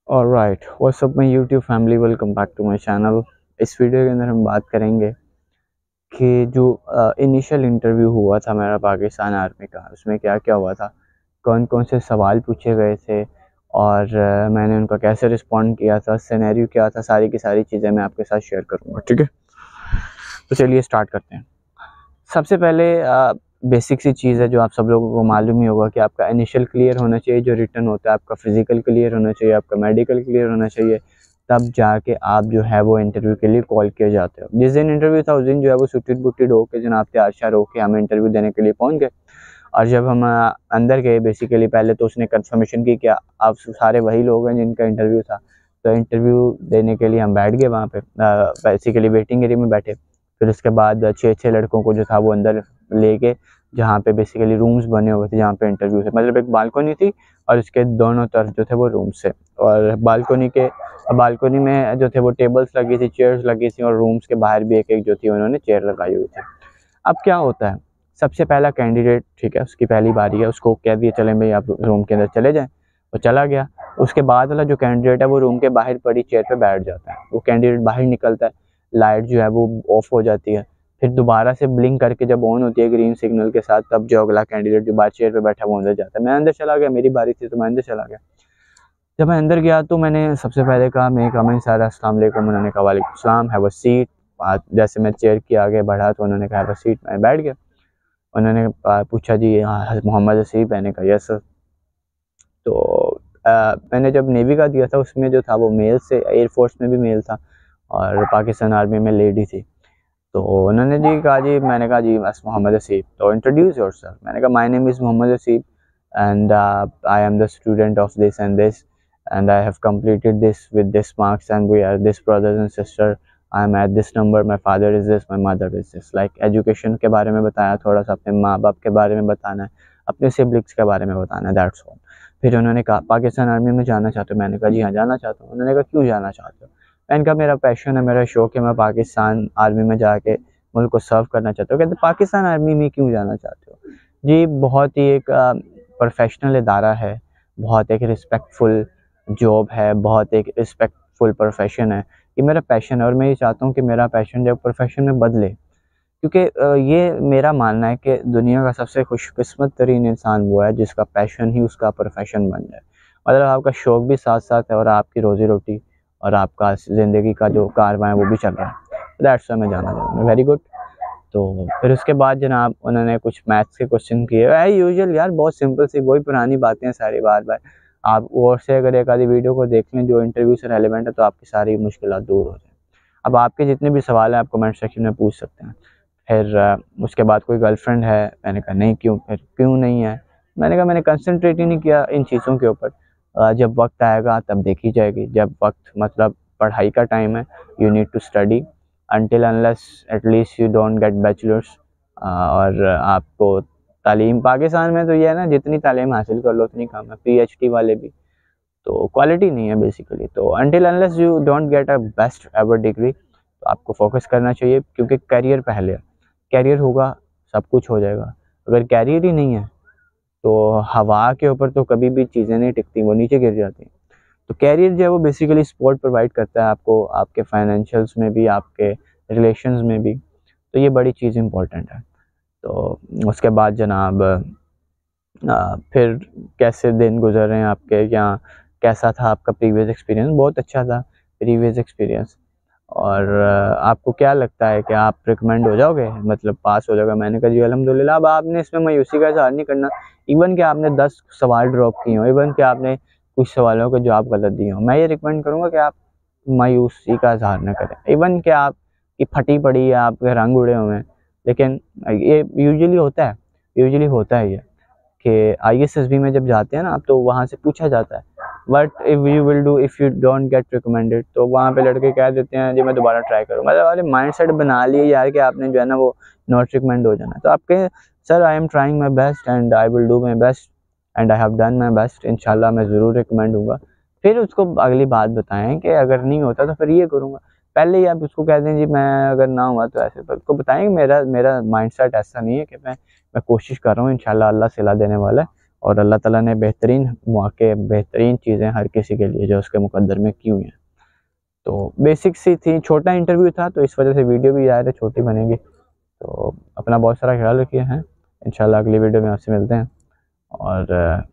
Alright, what's up my YouTube family, welcome back to my channel. इस video के अंदर हम बात करेंगे कि जो इनिशियल इंटरव्यू हुआ था मेरा पाकिस्तान आर्मी का, उसमें क्या क्या हुआ था, कौन कौन से सवाल पूछे गए थे और मैंने उनका कैसे रिस्पॉन्ड किया था, सिनेरियो क्या था, सारी की सारी चीज़ें मैं आपके साथ शेयर करूँगा। ठीक है, तो चलिए स्टार्ट करते हैं। सबसे पहले बेसिक सी चीज़ है जो आप सब लोगों को मालूम ही होगा कि आपका इनिशियल क्लियर होना चाहिए, जो रिटर्न होता है आपका फिजिकल क्लियर होना चाहिए, आपका मेडिकल क्लियर होना चाहिए, तब जाके आप जो है वो इंटरव्यू के लिए कॉल किए जाते हो। जिस दिन इंटरव्यू था उस दिन जो है वो सुटिड बुटिड होके जनाब तैयार श्यार होके हम इंटरव्यू देने के लिए पहुंच गए। और जब हम अंदर गए, बेसिकली पहले तो उसने कंफर्मेशन की कि आप सारे वही लोग हैं जिनका इंटरव्यू था। तो इंटरव्यू देने के लिए हम बैठ गए वहाँ पे, बेसिकली वेटिंग एरिया में बैठे। फिर उसके बाद छः लड़कों को जो था वो अंदर लेके, जहाँ पे बेसिकली रूम्स बने हुए थे जहाँ पे इंटरव्यू थे, मतलब एक बालकनी थी और उसके दोनों तरफ जो थे वो रूम्स थे। और बालकनी में जो थे वो टेबल्स लगी थी, चेयर्स लगी थी, और रूम्स के बाहर भी एक एक जो थी उन्होंने चेयर लगाई हुई थी। अब क्या होता है, सबसे पहला कैंडिडेट, ठीक है, उसकी पहली बारी है, उसको कह दिया चलें भाई आप रूम के अंदर चले जाएं, वो चला गया। उसके बाद वाला जो कैंडिडेट है वो रूम के बाहर पड़ी चेयर पे बैठ जाता है। वो कैंडिडेट बाहर निकलता है, लाइट जो है वो ऑफ हो जाती है, फिर दोबारा से ब्लिंक करके जब ऑन होती है ग्रीन सिग्नल के साथ, तब जो अगला कैंडिडेट जो बाहर चेयर पे बैठा है वो अंदर जाता है। मैं अंदर चला गया, मेरी बारी थी तो मैं अंदर चला गया। जब मैं अंदर गया तो मैंने सबसे पहले कहा, मैं कहा सर अस्सलाम वालेकुम। उन्होंने कहा वालेकुम सलाम, हैव अ सीट। जैसे मैं चेयर के आगे बढ़ा तो उन्होंने कहा हैव अ सीट, मैं बैठ गया। उन्होंने पूछा जी हाँ मोहम्मद हसीब, मैंने कहा यस सर। तो मैंने जब नेवी का दिया था उसमें जो था वो मेल से, एयरफोर्स में भी मेल था और पाकिस्तान आर्मी में लेडी थी। तो उन्होंने जी कहा जी, मैंने कहा जी बस मोहम्मद हसीब, तो इंट्रोड्यूस योरसेल्फ। मैंने कहा my name is Mohammad Haseeb and I am the student of this and this and I have completed this with this marks and we are this brothers and sister, I am at this number, my father is this, my mother is this. Like education के बारे में बताया, थोड़ा सा अपने माँ बाप के बारे में बताना है, अपने सिबलिंग्स के बारे में बताना है, दैट्स ऑल। फिर उन्होंने कहा पाकिस्तान आर्मी में जाना चाहते हो? मैंने कहा जी हाँ जाना चाहता हूँ। उन्होंने कहा क्यों जाना चाहते हो? मैंने कहा मेरा पैशन है, मेरा शौक है, मैं पाकिस्तान आर्मी में जाके मुल्क को सर्व करना चाहता हूँ। कहते पाकिस्तान आर्मी में क्यों जाना चाहते हो? जी बहुत ही एक प्रोफेशनल इदारा है, बहुत एक रिस्पेक्टफुल जॉब है, बहुत एक रिस्पेक्टफुल प्रोफेशन है। ये मेरा पैशन है और मैं ये चाहता हूँ कि मेरा पैशन जब प्रोफेशन में बदले, क्योंकि ये मेरा मानना है कि दुनिया का सबसे खुशकिस्मत तरीन इंसान वो है जिसका पैशन ही उसका प्रोफेशन बन जाए। मतलब आपका शौक भी साथ साथ है और आपकी रोज़ी रोटी और आपका ज़िंदगी का जो कारवां है वो भी चल रहा है। दैट्स व्हाई मैं जाना चाहूँगा। Very good. तो फिर उसके बाद जनाब उन्होंने कुछ मैथ्स के क्वेश्चन किए, यूजुअल यार, बहुत सिंपल सी वही पुरानी बातें हैं सारी बार बार। आप और से अगर एक आधी वीडियो को देख लें जो इंटरव्यू से रेलिवेंट है तो आपकी सारी मुश्किलात दूर हो जाए। अब आपके जितने भी सवाल हैं आप कमेंट सेक्शन में पूछ सकते हैं। फिर उसके बाद कोई गर्लफ्रेंड है? मैंने कहा नहीं। क्यों? फिर क्यों नहीं है? मैंने कहा मैंने कंसंट्रेट ही नहीं किया इन चीज़ों के ऊपर। जब वक्त आएगा तब देखी जाएगी। जब वक्त मतलब पढ़ाई का टाइम है, you need to study until unless at least you don't get bachelors. और आपको तालीम पाकिस्तान में तो ये है ना, जितनी तालीम हासिल कर लो उतनी कम है, पीएचडी वाले भी, तो क्वालिटी नहीं है बेसिकली। तो until unless you don't get a best ever degree, तो आपको फोकस करना चाहिए, क्योंकि करियर पहले है। करियर होगा सब कुछ हो जाएगा। अगर करियर ही नहीं है तो हवा के ऊपर तो कभी भी चीज़ें नहीं टिकती, वो नीचे गिर जाती हैं। तो कैरियर जो है वो बेसिकली सपोर्ट प्रोवाइड करता है आपको, आपके फाइनेंशियल्स में भी, आपके रिलेशंस में भी। तो ये बड़ी चीज़ इंपॉर्टेंट है। तो उसके बाद जनाब फिर कैसे दिन गुजर रहे हैं आपके, या कैसा था आपका प्रीवियस एक्सपीरियंस? बहुत अच्छा था प्रीवियस एक्सपीरियंस। और आपको क्या लगता है कि आप रिकमेंड हो जाओगे, मतलब पास हो जाओगे? मैंने कहा जी अल्हम्दुलिल्लाह। अब आपने इसमें मायूसी का इज़हार नहीं करना। इवन कि आपने 10 सवाल ड्रॉप किए हों, इवन कि आपने कुछ सवालों के जवाब गलत दिए हों, मैं ये रिकमेंड करूँगा कि आप मायूसी का इज़हार ना करें। इवन कि आपकी फटी पड़ी है, आपके रंग उड़े हुए हैं, लेकिन ये यूजुअली होता है ये कि आईएसएसबी में जब जाते हैं ना आप, तो वहाँ से पूछा जाता है what if you will do if you don't gate recommended. तो वहाँ पे लड़के कह देते हैं जी मैं दोबारा ट्राई करूँगा। मतलब वाले माइंड सेट बना लिए यार कि आपने जो है ना वो नॉट रिकमेंड हो जाना। तो आपके sir I am trying my best and I will do my best and I have done my best, इंशाल्लाह मैं ज़रूर रिकमेंड हूँगा। फिर उसको अगली बात बताएं कि अगर नहीं होता तो फिर ये करूँगा। पहले ही आप उसको कह दें जी मैं अगर ना हुआ तो ऐसे, पर उसको बताएं मेरा मेरा माइंड सेट ऐसा नहीं है कि मैं कोशिश कर रहा हूँ, इंशाल्लाह अल्लाह सिला देने वाला है और अल्लाह ताला ने बेहतरीन मौके, बेहतरीन चीज़ें हर किसी के लिए जो उसके मुकद्दर में की हुई हैं। तो बेसिक सी थी, छोटा इंटरव्यू था तो इस वजह से वीडियो भी ज़्यादा छोटी बनेगी। तो अपना बहुत सारा ख्याल रखिए हैं। इंशाल्लाह अगली वीडियो में आपसे मिलते हैं और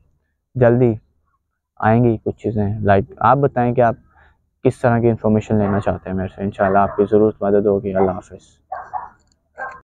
जल्दी आएँगी कुछ चीज़ें। लाइक आप बताएँ कि आप किस तरह की इन्फॉर्मेशन लेना चाहते हैं मेरे से। इंशाल्लाह आपकी ज़रूर मदद होगी। अल्लाह हाफ़िज़।